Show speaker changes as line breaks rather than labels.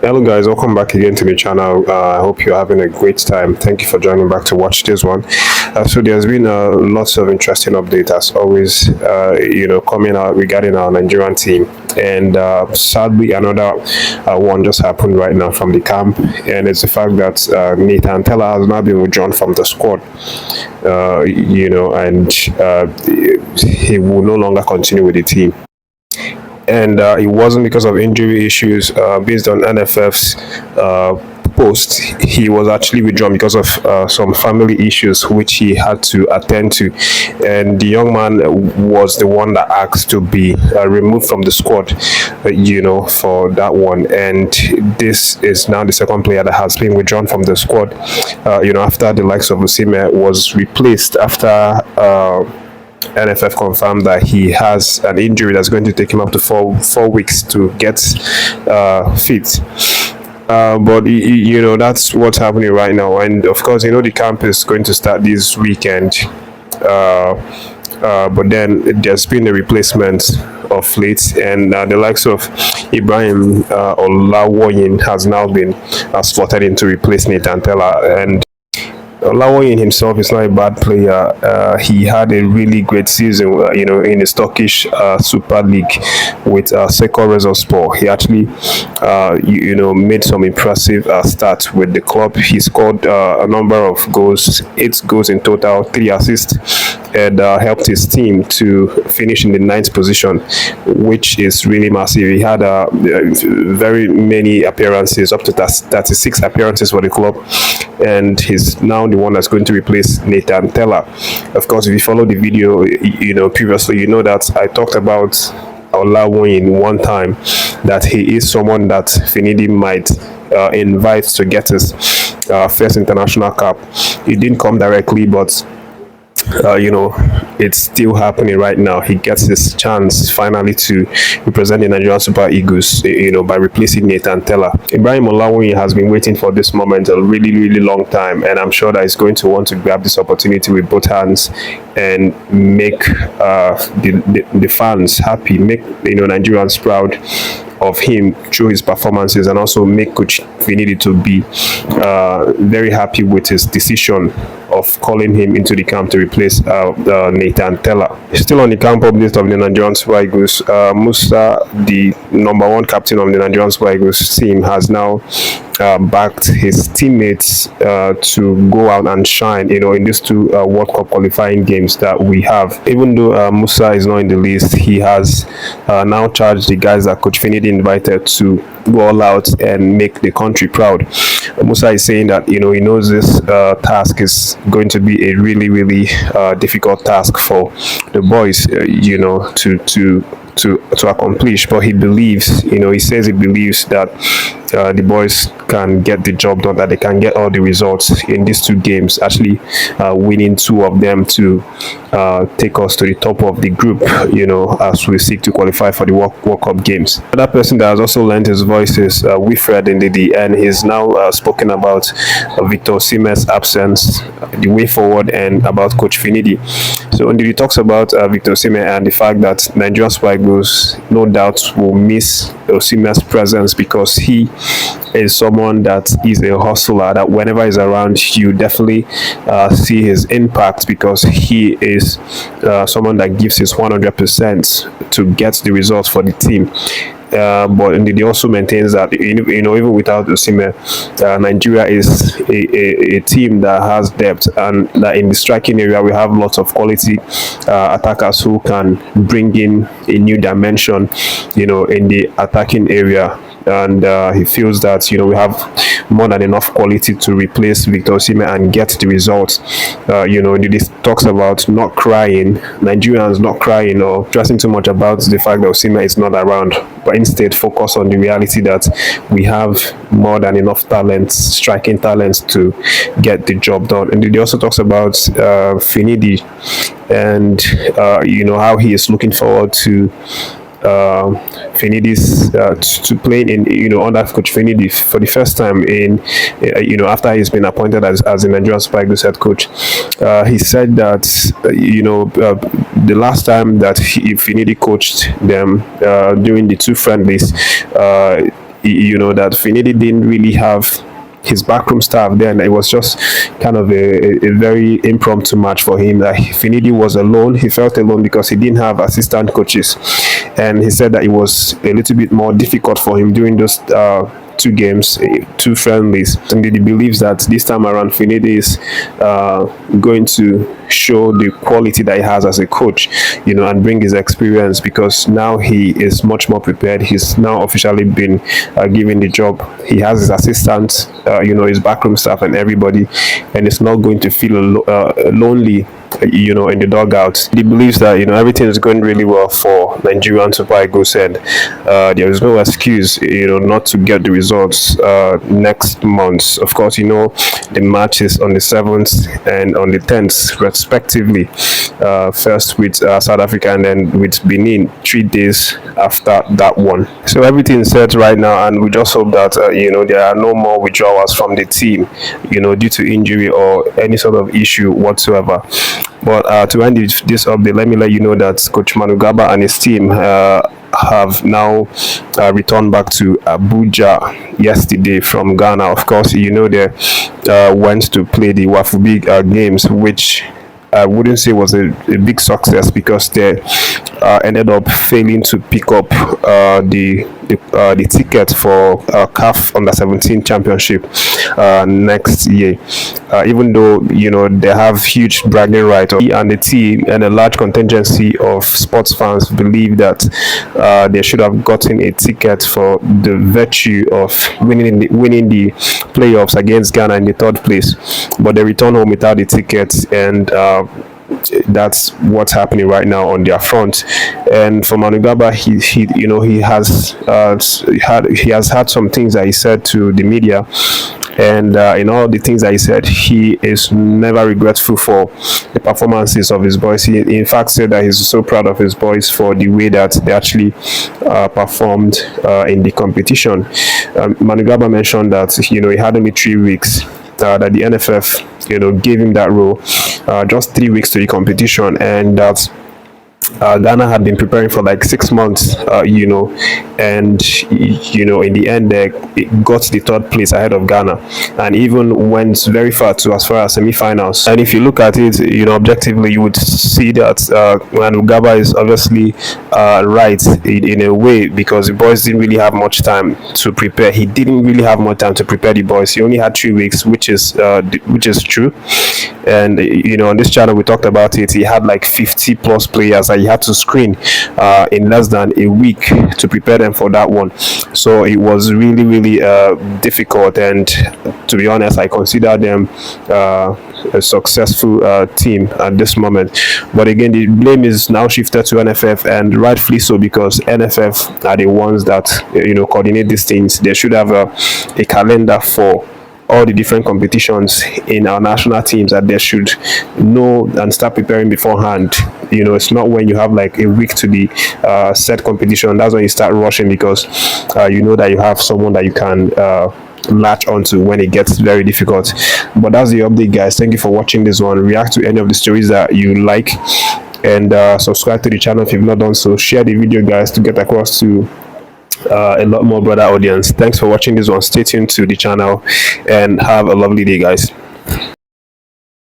Hello guys, welcome back again to the channel. I hope you're having a great time. Thank you for joining back to watch this one. So there's been lots of interesting updates as always, coming out regarding our Nigerian team. And sadly, another one just happened right now from the camp, and it's the fact that Nathan Tella has now been withdrawn from the squad. And he will no longer continue with the team. And it wasn't because of injury issues. Based on NFF's post, he was actually withdrawn because of some family issues which he had to attend to, and the young man was the one that asked to be removed from the squad, for that one. And this is now the second player that has been withdrawn from the squad, after the likes of Osimhen was replaced after NFF confirmed that he has an injury that's going to take him up to four weeks to get fit. But that's what's happening right now, and of course the camp is going to start this weekend. But then there's been a replacement of late, and the likes of Ibrahim Olawoyin has now been slotted in to replace Nathan Tella. And Olawoyin himself is not a bad player. He had a really great season, in the Turkish Super League with Spor. He actually, made some impressive stats with the club. He scored a number of goals, 8 goals in total, 3 assists, and helped his team to finish in the 9th position, which is really massive. He had very many appearances, up to 36 appearances for the club, and he's now the one that's going to replace Nathan Tella. Of course, if you follow the video, previously, that I talked about Olawoyin one time, that he is someone that Finidi might invite to get his first international cap. It didn't come directly, but it's still happening right now. He gets his chance finally to represent the Nigerian Super Eagles, by replacing Nathan Tella. Ibrahim Olawoyin has been waiting for this moment a really, really long time, and I'm sure that he's going to want to grab this opportunity with both hands and make the fans happy, make Nigerians proud of him through his performances, and also make Coach Finidi to be very happy with his decision of calling him into the camp to replace Nathan Tella. Still on the camp update of the Nigerian Super Eagles, Musa, the #1 captain of the Nigerian Super Eagles team, has now backed his teammates to go out and shine, in these 2 World Cup qualifying games that we have. Even though Musa is not in the list, he has now charged the guys that Coach Finidi invited to go all out and make the country proud. Musa is saying that he knows this task is going to be a really, really difficult task for the boys, to accomplish, but he believes, he says he believes that the boys can get the job done, that they can get all the results in these 2 games, actually winning 2 of them to take us to the top of the group, as we seek to qualify for the World Cup games. Another person that has also lent his voice is Ndidi, and he's now spoken about Victor Osimhen's absence, the way forward, and about Coach Finidi. So Ndidi talks about Victor Osimhen and the fact that Nigerian Super Eagles no doubt will miss Osimhen's presence, because he is someone that is a hustler, that whenever he's around you definitely see his impact, because he is someone that gives his 100% to get the results for the team. But he also maintains that even without Osimhen, Nigeria is a team that has depth, and that in the striking area we have lots of quality attackers who can bring in a new dimension, in the attacking area. And he feels that we have more than enough quality to replace Victor Osimhen and get the results. He talks about not crying, Nigerians not crying or stressing too much about the fact that Osimhen is not around, but instead focus on the reality that we have more than enough talents, striking talents, to get the job done. And he also talks about Finidi, and how he is looking forward to Finidi's to playing in under Coach Finidi for the first time in after he's been appointed as the Nigerian Super Eagles head coach. He said that the last time that Finidi coached them during the 2 friendlies, that Finidi didn't really have his backroom staff there, and it was just kind of a very impromptu match for him. That Finidi was alone. He felt alone because he didn't have assistant coaches, and he said that it was a little bit more difficult for him during those two games, two friendlies. And he believes that this time around, Finidi is going to show the quality that he has as a coach, and bring his experience, because now he is much more prepared. He's now officially been given the job. He has his assistants, his backroom staff and everybody, and it's not going to feel lonely in the dugout. He believes that everything is going really well for Nigerian Super Eagles, and there is no excuse not to get the results next month. Of course, the match is on the 7th and on the 10th respectively, first with South Africa and then with Benin 3 days after that one. So everything is set right now, and we just hope that there are no more withdrawals from the team due to injury or any sort of issue whatsoever. But to end this update, let me let you know that Coach Garba and his team have now returned back to Abuja yesterday from Ghana. Of course, they went to play the Wafubi games, which I wouldn't say was a big success, because they ended up failing to pick up the ticket for CAF Under-17 Championship next year. Even though they have huge bragging rights, and the team and a large contingency of sports fans believe that they should have gotten a ticket for the virtue of winning the playoffs against Ghana in the 3rd place, but they return home without the tickets, and that's what's happening right now on their front. And for Garba, he has had some things that he said to the media, and in all the things that he said, he is never regretful for the performances of his boys. He in fact said that he's so proud of his boys for the way that they actually performed in the competition. Garba mentioned that he had only 3 weeks, that the NFF gave him that role, just 3 weeks to the competition, and that Ghana had been preparing for like 6 months, and in the end they got the 3rd place ahead of Ghana, and even went very far as far as semi-finals. And if you look at it, objectively, you would see that Garba is obviously right in a way, because the boys didn't really have much time to prepare. He didn't really have much time to prepare the boys. He only had 3 weeks, which is true. And on this channel we talked about it. He had like 50 plus players that he had to screen in less than a week to prepare them for that one. So it was really, really difficult, and to be honest, I consider them a successful team at this moment. But again, the blame is now shifted to NFF, and rightfully so, because NFF are the ones that coordinate these things. They should have a calendar for all the different competitions in our national teams, that they should know and start preparing beforehand. It's not when you have like a week to the set competition, that's when you start rushing, because that you have someone that you can latch onto when it gets very difficult. But that's the update, guys. Thank you for watching this one. React to any of the stories that you like, and subscribe to the channel if you've not done so. Share the video, guys, to get across to a lot more broader audience. Thanks for watching this one. Stay tuned to the channel and have a lovely day, guys.